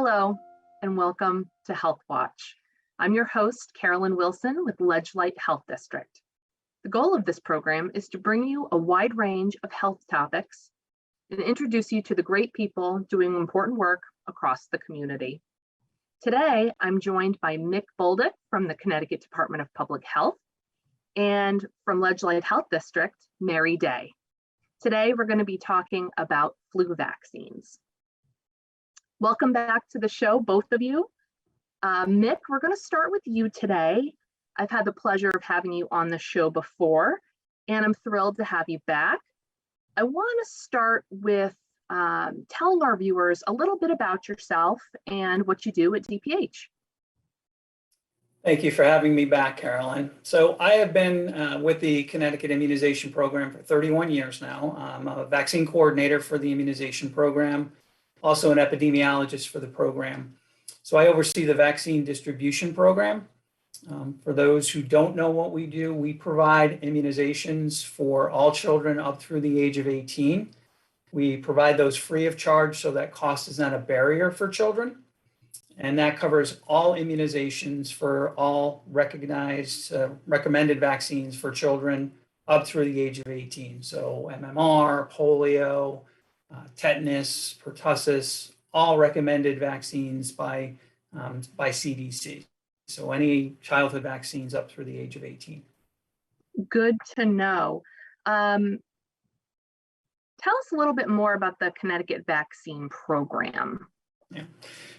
Hello, and welcome to Healthwatch. I'm your host, Carolyn Wilson with Ledgelight Health District. The goal of this program is to bring you a wide range of health topics and introduce you to the great people doing important work across the community. Today, I'm joined by Mick Bolduc from the Connecticut Department of Public Health and from Ledgelight Health District, Mary Day. Today, we're going to be talking about flu vaccines. Welcome back to the show, both of you. Mick, we're going to start with you today. I've had the pleasure of having you on the show before, and I'm thrilled to have you back. I want to start with telling our viewers a little bit about yourself and what you do at DPH. Thank you for having me back, Carolyn. So I have been with the Connecticut Immunization Program for 31 years now. I'm a vaccine coordinator for the immunization program, also an epidemiologist for the program. So I oversee the vaccine distribution program. For those who don't know what we do, we provide immunizations for all children up through the age of 18. We provide those free of charge so that cost is not a barrier for children. And that covers all immunizations for all recognized, recommended vaccines for children up through the age of 18. So MMR, polio, tetanus, pertussis, all recommended vaccines by CDC. So any childhood vaccines up through the age of 18. Good to know. Tell us a little bit more about the Connecticut vaccine program. Yeah.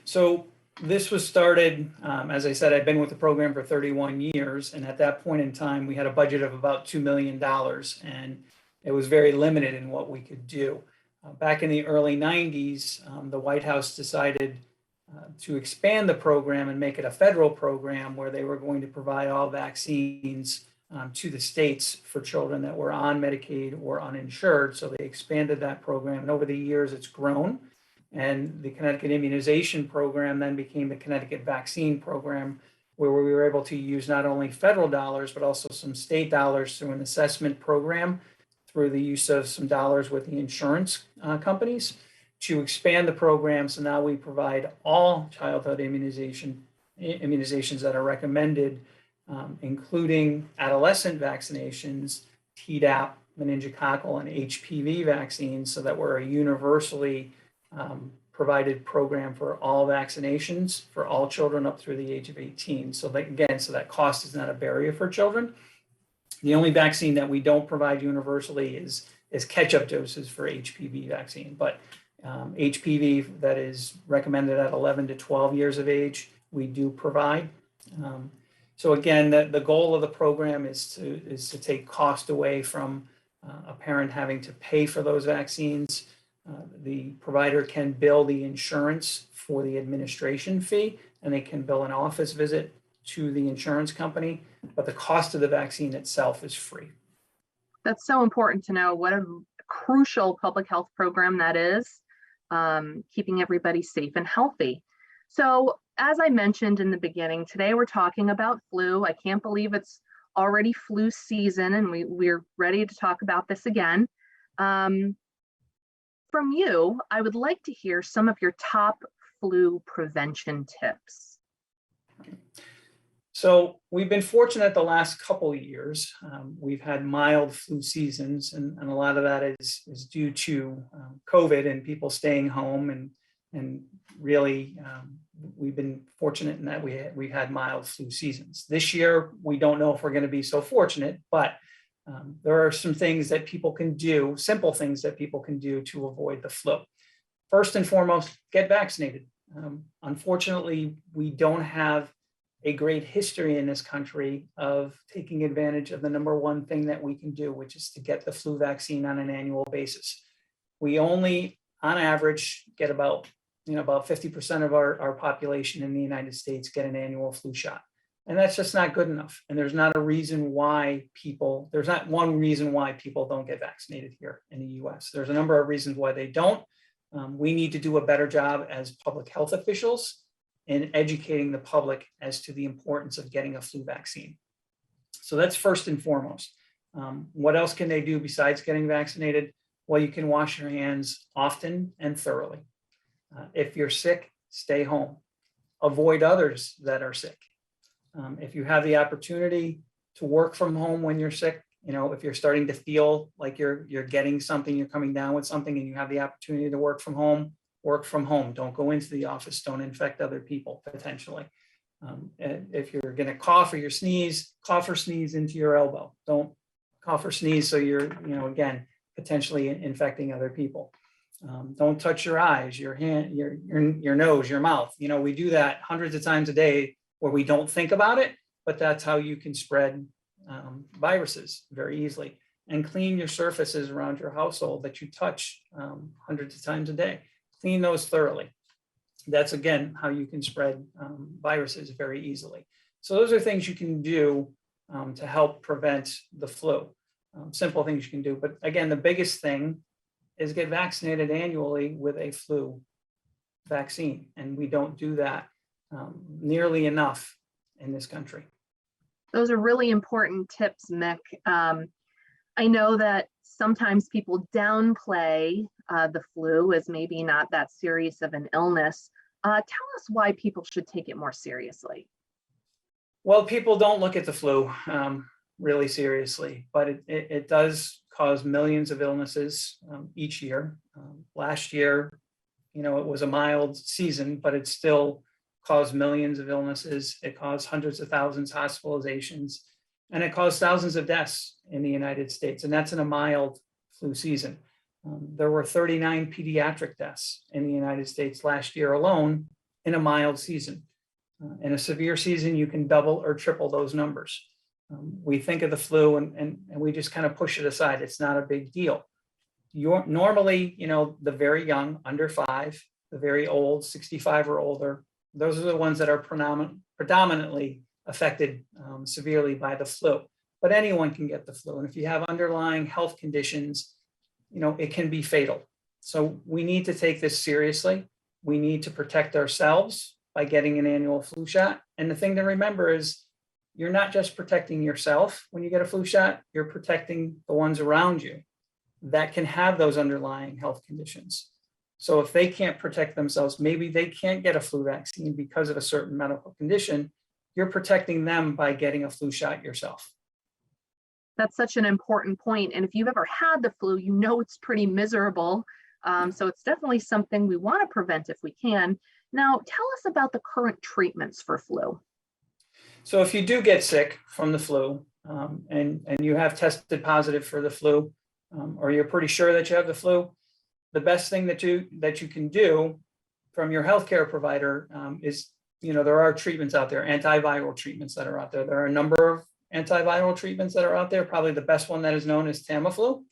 So this was started, as I said, I've been with the program for 31 years. And at that point in time, we had a budget of about $2 million, and it was very limited in what we could do. Back in the early 90s, the White House decided to expand the program and make it a federal program where they were going to provide all vaccines to the states for children that were on Medicaid or uninsured. So they expanded that program, and over the years it's grown. And the Connecticut Immunization Program then became the Connecticut Vaccine Program, where we were able to use not only federal dollars, but also some state dollars through an assessment program, through the use of some dollars with the insurance companies to expand the program. So now we provide all childhood immunizations that are recommended, including adolescent vaccinations, Tdap, meningococcal, and HPV vaccines, so that we're a universally provided program for all vaccinations for all children up through the age of 18. So that, again, so that cost is not a barrier for children. The only vaccine that we don't provide universally is catch-up doses for HPV vaccine, but HPV that is recommended at 11 to 12 years of age, we do provide. So again, the goal of the program is to take cost away from a parent having to pay for those vaccines. The provider can bill the insurance for the administration fee, and they can bill an office visit to the insurance company, but the cost of the vaccine itself is free. That's so important to know. What a crucial public health program that is, keeping everybody safe and healthy. So as I mentioned in the beginning, today we're talking about flu. I can't believe it's already flu season, and we're ready to talk about this again. From you, I would like to hear some of your top flu prevention tips. So we've been fortunate the last couple of years. We've had mild flu seasons, and a lot of that is due to COVID and people staying home, and really we've been fortunate in that we've had mild flu seasons. This year, we don't know if we're going to be so fortunate, but there are some things that people can do, simple things that people can do to avoid the flu. First and foremost, get vaccinated. Unfortunately, we don't have a great history in this country of taking advantage of the number one thing that we can do, which is to get the flu vaccine on an annual basis. We only, on average, get about 50% of our population in the United States get an annual flu shot. And that's just not good enough. And there's not one reason why people don't get vaccinated here in the US. There's a number of reasons why they don't. We need to do a better job as public health officials in educating the public as to the importance of getting a flu vaccine. So that's first and foremost. What else can they do besides getting vaccinated? Well, you can wash your hands often and thoroughly. If you're sick, stay home. Avoid others that are sick. If you have the opportunity to work from home when you're sick, if you're starting to feel like you're getting something, you're coming down with something, and you have the opportunity to work from home, work from home. Don't go into the office. Don't infect other people potentially. And if you're going to cough or sneeze, cough or sneeze into your elbow. Don't cough or sneeze so you're, again, potentially infecting other people. Don't touch your eyes, your hand, your nose, your mouth. We do that hundreds of times a day where we don't think about it, but that's how you can spread viruses very easily. And clean your surfaces around your household that you touch hundreds of times a day. Clean those thoroughly. That's, again, how you can spread viruses very easily. So those are things you can do to help prevent the flu. Simple things you can do. But again, the biggest thing is get vaccinated annually with a flu vaccine. And we don't do that nearly enough in this country. Those are really important tips, Mick. I know that sometimes people downplay the flu as maybe not that serious of an illness. Tell us why people should take it more seriously. Well, people don't look at the flu really seriously, but it does cause millions of illnesses each year. Last year, it was a mild season, but it still caused millions of illnesses. It caused hundreds of thousands of hospitalizations, and it caused thousands of deaths in the United States. And that's in a mild flu season. There were 39 pediatric deaths in the United States last year alone in a mild season. In a severe season, you can double or triple those numbers. We think of the flu and we just kind of push it aside. It's not a big deal. Normally, the very young, under 5, the very old, 65 or older, those are the ones that are predominantly affected severely by the flu. But anyone can get the flu. And if you have underlying health conditions, it can be fatal. So we need to take this seriously. We need to protect ourselves by getting an annual flu shot. And the thing to remember is you're not just protecting yourself when you get a flu shot, you're protecting the ones around you that can have those underlying health conditions. So if they can't protect themselves, maybe they can't get a flu vaccine because of a certain medical condition, you're protecting them by getting a flu shot yourself. That's such an important point. And if you've ever had the flu, it's pretty miserable. So it's definitely something we want to prevent if we can. Now, tell us about the current treatments for flu. So if you do get sick from the flu and you have tested positive for the flu, or you're pretty sure that you have the flu, the best thing that you can do from your healthcare provider is, there are treatments out there, antiviral treatments that are out there. There are a number of antiviral treatments that are out there. Probably the best one that is known is Tamiflu.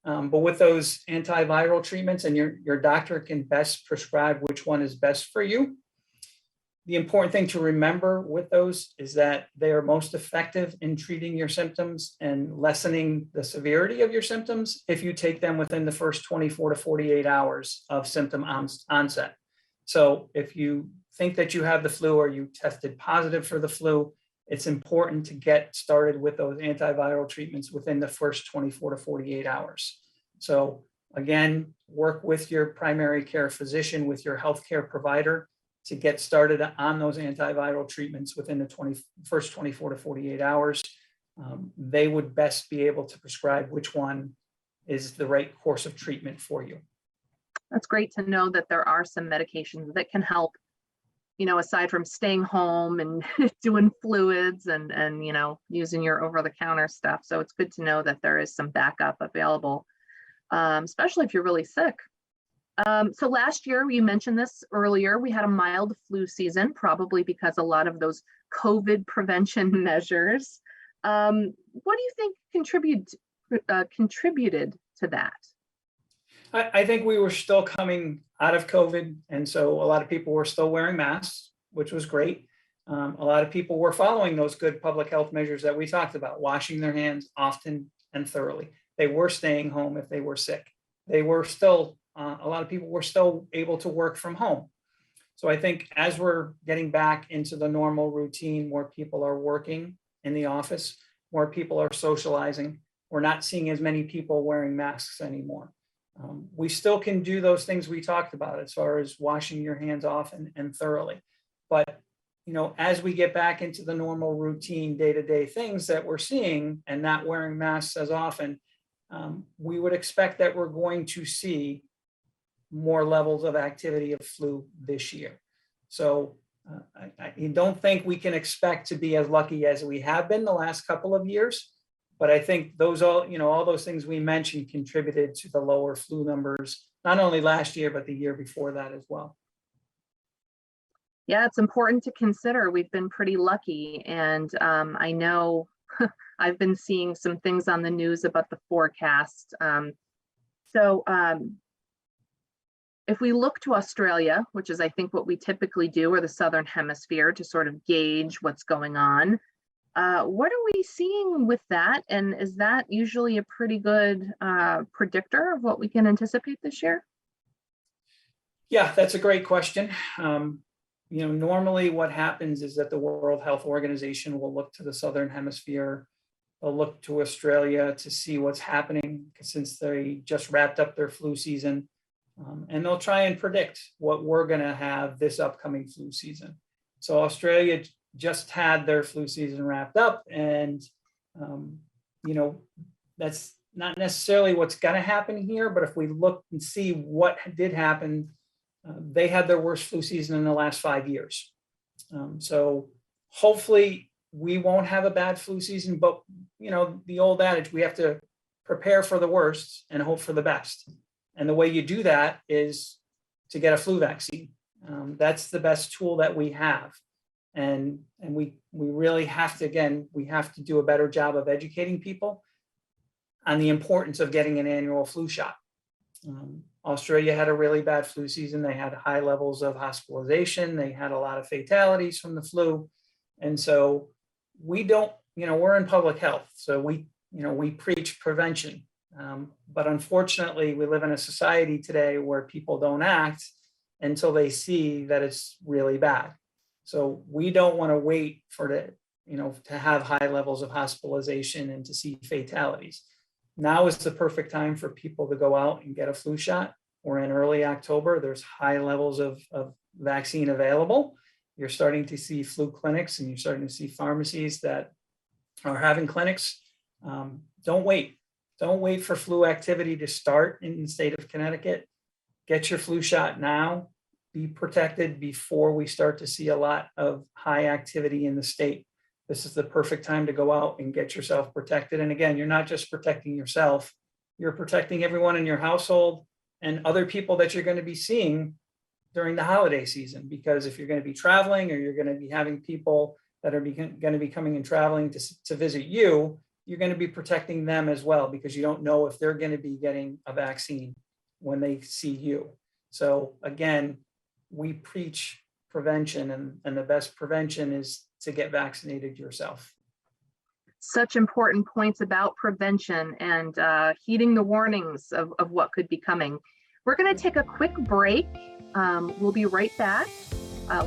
But with those antiviral treatments, and your doctor can best prescribe which one is best for you. The important thing to remember with those is that they are most effective in treating your symptoms and lessening the severity of your symptoms if you take them within the first 24 to 48 hours of symptom onset. So if you think that you have the flu or you tested positive for the flu, it's important to get started with those antiviral treatments within the first 24 to 48 hours. So again, work with your primary care physician, with your healthcare provider to get started on those antiviral treatments within the first 24 to 48 hours. They would best be able to prescribe which one is the right course of treatment for you. That's great to know that there are some medications that can help, aside from staying home and doing fluids and using your over-the-counter stuff. So it's good to know that there is some backup available, especially if you're really sick. So last year, you mentioned this earlier, we had a mild flu season, probably because a lot of those COVID prevention measures. What do you think contributed to that? I think we were still coming out of COVID. And so a lot of people were still wearing masks, which was great. A lot of people were following those good public health measures that we talked about, washing their hands often and thoroughly. They were staying home if they were sick. They were still a lot of people were still able to work from home. So I think as we're getting back into the normal routine, more people are working in the office, more people are socializing. We're not seeing as many people wearing masks anymore. We still can do those things we talked about as far as washing your hands off and thoroughly. But, as we get back into the normal routine day-to-day things that we're seeing and not wearing masks as often, we would expect that we're going to see more levels of activity of flu this year. So I don't think we can expect to be as lucky as we have been the last couple of years. But I think all those things we mentioned contributed to the lower flu numbers, not only last year, but the year before that as well. Yeah, it's important to consider. We've been pretty lucky. And I know I've been seeing some things on the news about the forecast. If we look to Australia, which is I think what we typically do, or the Southern Hemisphere, to sort of gauge what's going on, what are we seeing with that? And is that usually a pretty good predictor of what we can anticipate this year? Yeah, that's a great question. Normally what happens is that the World Health Organization will look to the Southern Hemisphere. They'll look to Australia to see what's happening since they just wrapped up their flu season. And they'll try and predict what we're going to have this upcoming flu season. So Australia just had their flu season wrapped up, and that's not necessarily what's going to happen here. But if we look and see what did happen, they had their worst flu season in the last 5 years. So hopefully we won't have a bad flu season. But the old adage, we have to prepare for the worst and hope for the best. And the way you do that is to get a flu vaccine. That's the best tool that we have. And we really have to, we have to do a better job of educating people on the importance of getting an annual flu shot. Australia had a really bad flu season. They had high levels of hospitalization. They had a lot of fatalities from the flu. And so we don't, we're in public health. So we preach prevention. But unfortunately, we live in a society today where people don't act until they see that it's really bad. So we don't want to wait to have high levels of hospitalization and to see fatalities. Now is the perfect time for people to go out and get a flu shot. We're in early October. There's high levels of vaccine available. You're starting to see flu clinics, and you're starting to see pharmacies that are having clinics. Don't wait. Don't wait for flu activity to start in the state of Connecticut. Get your flu shot now. Be protected before we start to see a lot of high activity in the state. This is the perfect time to go out and get yourself protected. And again, you're not just protecting yourself, you're protecting everyone in your household and other people that you're going to be seeing during the holiday season. Because if you're going to be traveling, or you're going to be having people that are going to be coming and traveling to visit you, you're going to be protecting them as well, because you don't know if they're going to be getting a vaccine when they see you. So again, we preach prevention, and the best prevention is to get vaccinated yourself. Such important points about prevention and heeding the warnings of what could be coming. We're going to take a quick break. We'll be right back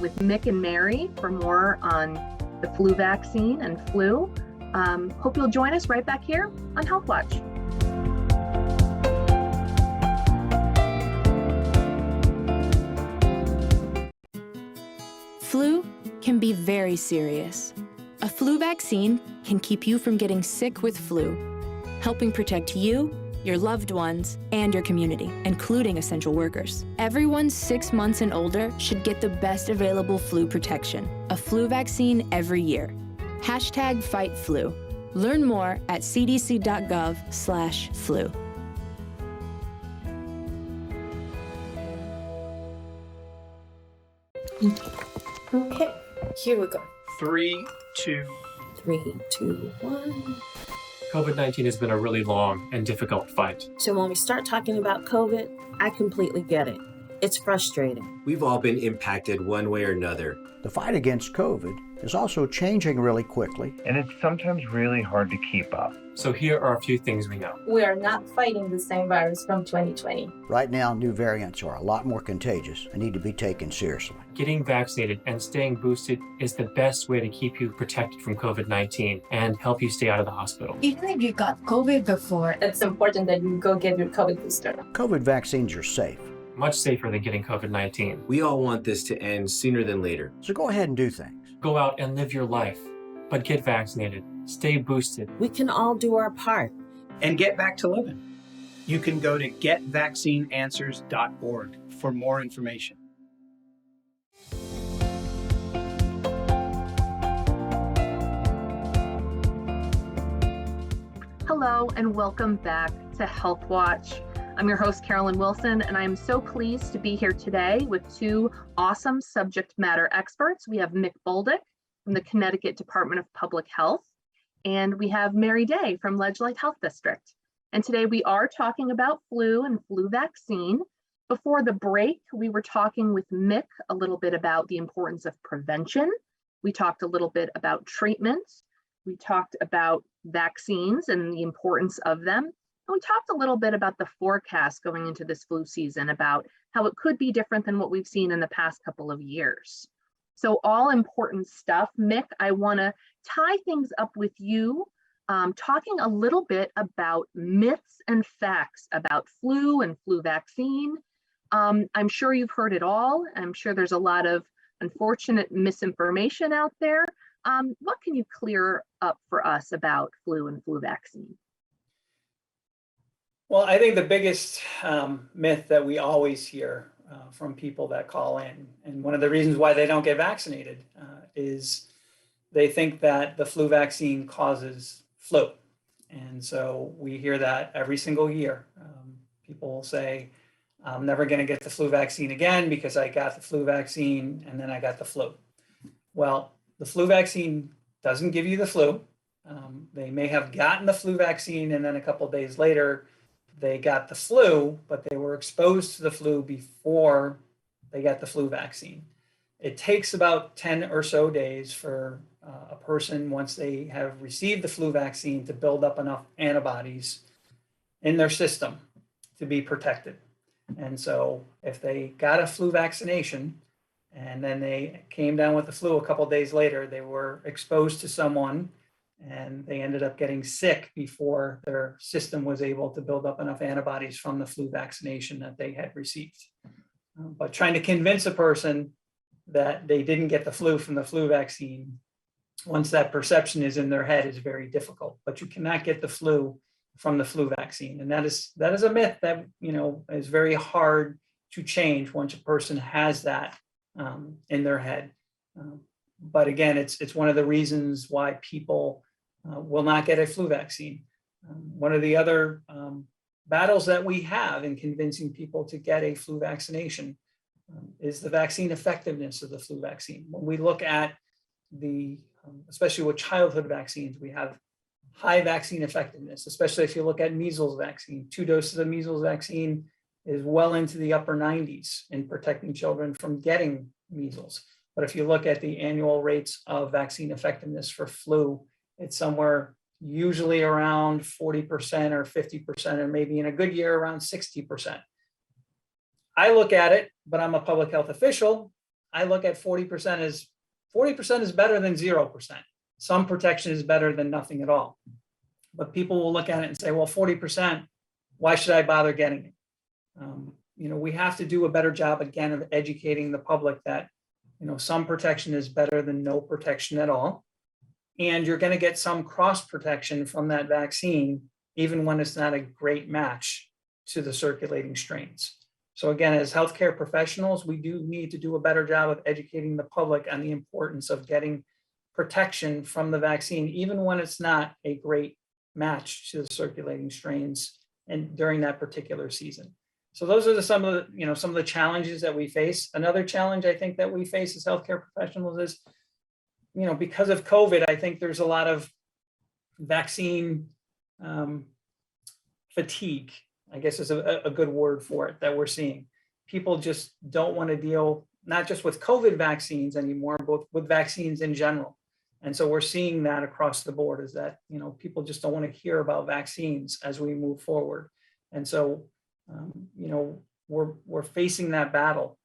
with Mick and Mary for more on the flu vaccine and flu. Hope you'll join us right back here on Healthwatch. Flu can be very serious. A flu vaccine can keep you from getting sick with flu, helping protect you, your loved ones, and your community, including essential workers. Everyone 6 months and older should get the best available flu protection, a flu vaccine every year. #FightFlu. Learn more at cdc.gov/flu. Okay, here we go. 3, 2. 3, 2, 1. COVID-19 has been a really long and difficult fight. So when we start talking about COVID, I completely get it. It's frustrating. We've all been impacted one way or another. The fight against COVID is also changing really quickly. And it's sometimes really hard to keep up. So here are a few things we know. We are not fighting the same virus from 2020. Right now, new variants are a lot more contagious and need to be taken seriously. Getting vaccinated and staying boosted is the best way to keep you protected from COVID-19 and help you stay out of the hospital. Even if you got COVID before, it's important that you go get your COVID booster. COVID vaccines are safe, Much safer than getting COVID-19. We all want this to end sooner than later. so go ahead and do things. Go out and live your life, but get vaccinated. Stay boosted. We can all do our part. And get back to living. You can go to getvaccineanswers.org for more information. Hello and welcome back to Healthwatch. I'm your host, Carolyn Wilson, and I'm so pleased to be here today with two awesome subject matter experts. We have Mick Bolduc from the Connecticut Department of Public Health, and we have Mary Day from Ledge Light Health District. And today we are talking about flu and flu vaccine. Before the break, we were talking with Mick a little bit about the importance of prevention. We talked a little bit about treatment. We talked about vaccines and the importance of them. And we talked a little bit about the forecast going into this flu season, about how it could be different than what we've seen in the past couple of years. So all important stuff. Mick, I want to tie things up with you, talking a little bit about myths and facts about flu and flu vaccine. I'm sure you've heard it all. I'm sure there's a lot of unfortunate misinformation out there. What can you clear up for us about flu and flu vaccine? Well, I think the biggest myth that we always hear from people that call in, and one of the reasons why they don't get vaccinated, is they think that the flu vaccine causes flu. And so we hear that every single year. People will say, I'm never going to get the flu vaccine again because I got the flu vaccine and then I got the flu. Well, the flu vaccine doesn't give you the flu. They may have gotten the flu vaccine and then a couple of days later, they got the flu, but they were exposed to the flu before they got the flu vaccine. It takes about 10 or so days for a person, once they have received the flu vaccine, to build up enough antibodies in their system to be protected. And so if they got a flu vaccination and then they came down with the flu a couple of days later, they were exposed to someone and they ended up getting sick before their system was able to build up enough antibodies from the flu vaccination that they had received. But trying to convince a person that they didn't get the flu from the flu vaccine, once that perception is in their head, is very difficult. But you cannot get the flu from the flu vaccine. And that is a myth that, is very hard to change once a person has that in their head. But again, it's one of the reasons why people will not get a flu vaccine. One of the other battles that we have in convincing people to get a flu vaccination is the vaccine effectiveness of the flu vaccine. When we look at especially with childhood vaccines, we have high vaccine effectiveness, especially if you look at measles vaccine. 2 doses of measles vaccine is well into the upper 90s in protecting children from getting measles. But if you look at the annual rates of vaccine effectiveness for flu, it's somewhere usually around 40% or 50%, or maybe in a good year around 60%. I look at it, but I'm a public health official. I look at 40% as 40% is better than 0%. Some protection is better than nothing at all. But people will look at it and say, well, 40%, why should I bother getting it? We have to do a better job, again, of educating the public that, some protection is better than no protection at all. And you're going to get some cross protection from that vaccine, even when it's not a great match to the circulating strains. So again, as healthcare professionals, we do need to do a better job of educating the public on the importance of getting protection from the vaccine, even when it's not a great match to the circulating strains and during that particular season. So those are some of the challenges that we face. Another challenge I think that we face as healthcare professionals is, because of COVID, I think there's a lot of vaccine fatigue, I guess is a good word for it, that we're seeing. People just don't want to deal not just with COVID vaccines anymore, but with vaccines in general. And so we're seeing that across the board, is that, people just don't want to hear about vaccines as we move forward. And so, we're facing that battle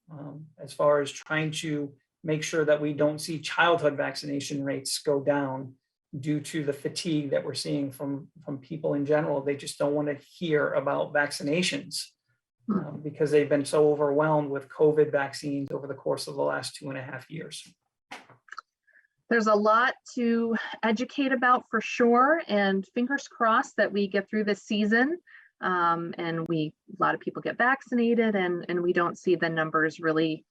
as far as trying to make sure that we don't see childhood vaccination rates go down due to the fatigue that we're seeing from people in general. They just don't want to hear about vaccinations because they've been so overwhelmed with COVID vaccines over the course of the last 2.5 years. There's a lot to educate about for sure, and fingers crossed that we get through this season and a lot of people get vaccinated and we don't see the numbers really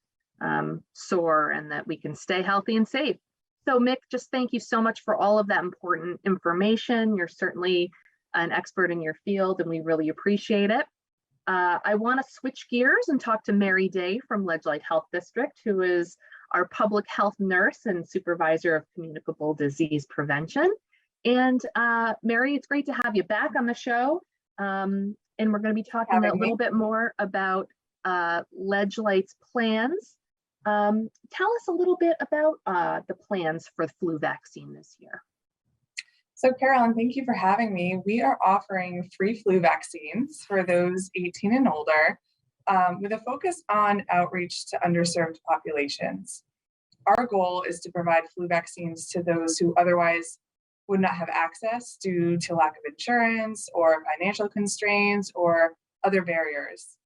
soar, and that we can stay healthy and safe. So Mick, just thank you so much for all of that important information. You're certainly an expert in your field and we really appreciate it. I want to switch gears and talk to Mary Day from Ledgelight Health District, who is our public health nurse and supervisor of communicable disease prevention. And Mary, it's great to have you back on the show. And we're going to be talking a little bit more about Ledgelight's plans. Tell us a little bit about the plans for the flu vaccine this year. So Carolyn, thank you for having me. We are offering free flu vaccines for those 18 and older with a focus on outreach to underserved populations. Our goal is to provide flu vaccines to those who otherwise would not have access due to lack of insurance or financial constraints or other barriers.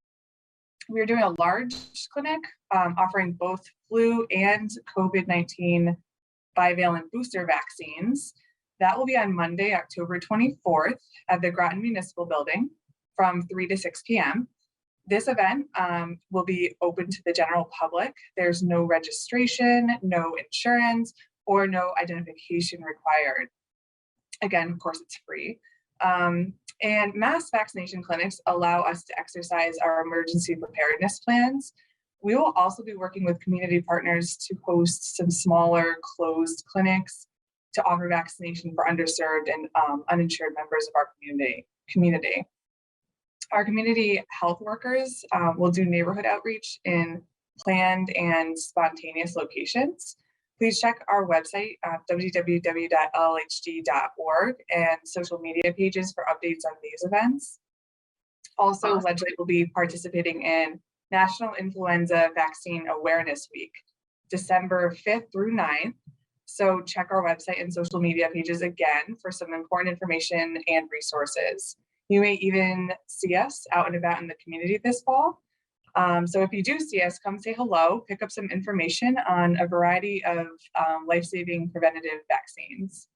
We are doing a large clinic offering both flu and COVID-19 bivalent booster vaccines. That will be on Monday, October 24th at the Groton Municipal building from 3 to 6 p.m. This event will be open to the general public. There's no registration, no insurance, or no identification required. Again, of course, it's free. And mass vaccination clinics allow us to exercise our emergency preparedness plans. We will also be working with community partners to host some smaller closed clinics to offer vaccination for underserved and uninsured members of our community. Our community health workers will do neighborhood outreach in planned and spontaneous locations. Please check our website, www.lhd.org, and social media pages for updates on these events. Also, Ledgelight will be participating in National Influenza Vaccine Awareness Week, December 5th through 9th. So check our website and social media pages again for some important information and resources. You may even see us out and about in the community this fall. So if you do see us, come say hello, pick up some information on a variety of life-saving preventative vaccines.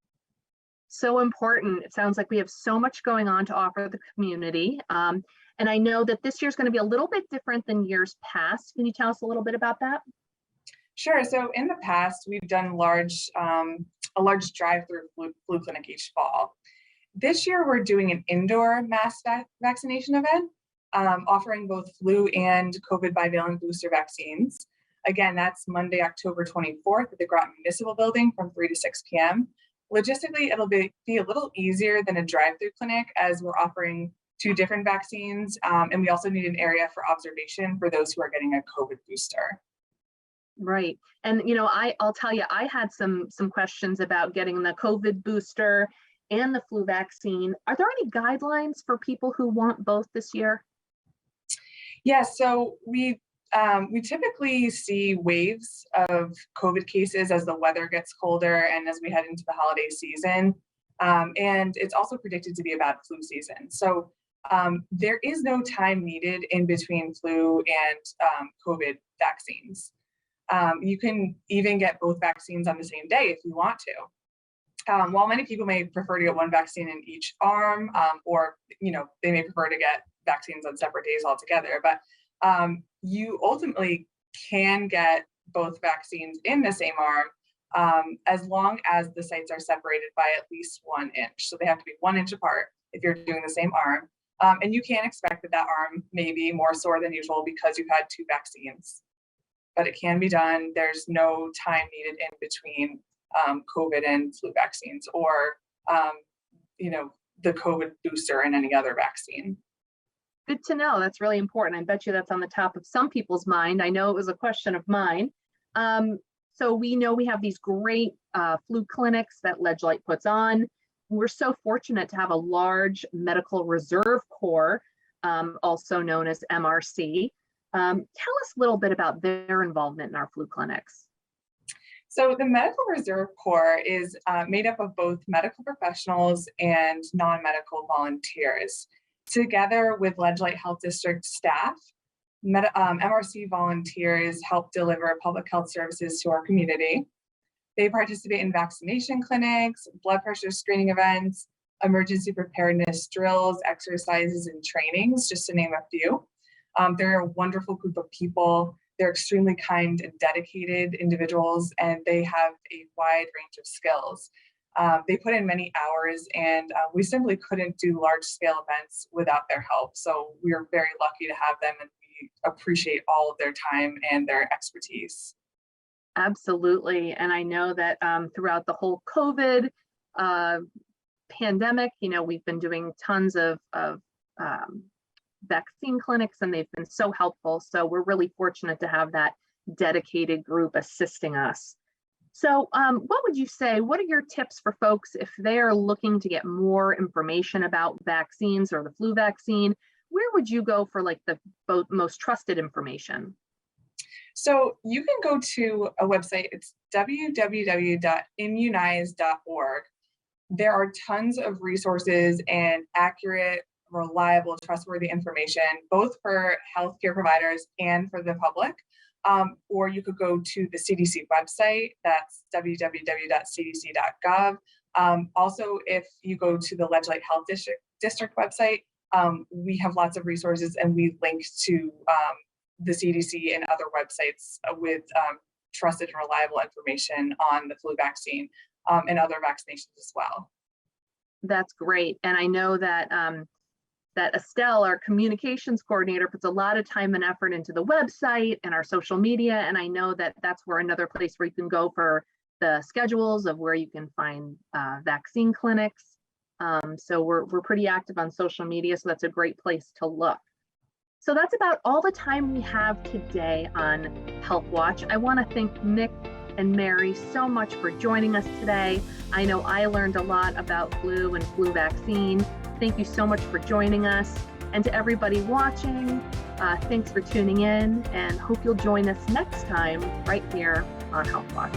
So important. It sounds like we have so much going on to offer the community. And I know that this year is going to be a little bit different than years past. Can you tell us a little bit about that? Sure. So in the past, we've done a large drive-through flu clinic each fall. This year, we're doing an indoor mass vaccination event, offering both flu and COVID bivalent booster vaccines. Again, that's Monday, October 24th at the Groton Municipal building from 3 to 6 p.m. Logistically, it'll be a little easier than a drive-through clinic as we're offering 2 different vaccines, and we also need an area for observation for those who are getting a COVID booster. Right. And, I'll tell you, I had some questions about getting the COVID booster and the flu vaccine. Are there any guidelines for people who want both this year? Yes. So we typically see waves of COVID cases as the weather gets colder and as we head into the holiday season. And it's also predicted to be a bad flu season. So there is no time needed in between flu and COVID vaccines. You can even get both vaccines on the same day if you want to. While many people may prefer to get one vaccine in each arm, or they may prefer to get vaccines on separate days altogether, but you ultimately can get both vaccines in the same arm as long as the sites are separated by at least 1 inch. So they have to be 1 inch apart if you're doing the same arm. And you can expect that arm may be more sore than usual because you've had 2 vaccines. But it can be done. There's no time needed in between COVID and flu vaccines or, the COVID booster and any other vaccine. Good to know. That's really important. I bet you that's on the top of some people's mind. I know it was a question of mine. So we know we have these great flu clinics that Ledgelight puts on. We're so fortunate to have a large medical reserve corps, also known as MRC. Tell us a little bit about their involvement in our flu clinics. So the Medical Reserve Corps is made up of both medical professionals and non-medical volunteers. Together with Ledgelight Health District staff, MRC volunteers help deliver public health services to our community. They participate in vaccination clinics, blood pressure screening events, emergency preparedness drills, exercises, and trainings, just to name a few. They're a wonderful group of people. They're extremely kind and dedicated individuals, and they have a wide range of skills. They put in many hours, and we simply couldn't do large-scale events without their help. So we are very lucky to have them, and we appreciate all of their time and their expertise. Absolutely. And I know that throughout the whole COVID pandemic, we've been doing tons of vaccine clinics, and they've been so helpful. So we're really fortunate to have that dedicated group assisting us. So what would you say, what are your tips for folks if they're looking to get more information about vaccines or the flu vaccine? Where would you go for like the most trusted information? So you can go to a website. It's www.immunize.org. There are tons of resources and accurate, reliable, trustworthy information, both for healthcare providers and for the public. Or you could go to the CDC website. That's www.cdc.gov. Also, if you go to the Ledgelight Health District website, we have lots of resources, and we link to the CDC and other websites with trusted and reliable information on the flu vaccine and other vaccinations as well. That's great. And I know that that Estelle, our communications coordinator, puts a lot of time and effort into the website and our social media. And I know that that's where another place where you can go for the schedules of where you can find vaccine clinics. So we're pretty active on social media, so that's a great place to look. So that's about all the time we have today on Healthwatch. I want to thank Mick and Mary so much for joining us today. I know I learned a lot about flu and flu vaccine. Thank you so much for joining us. And to everybody watching, thanks for tuning in, and hope you'll join us next time right here on Healthwatch.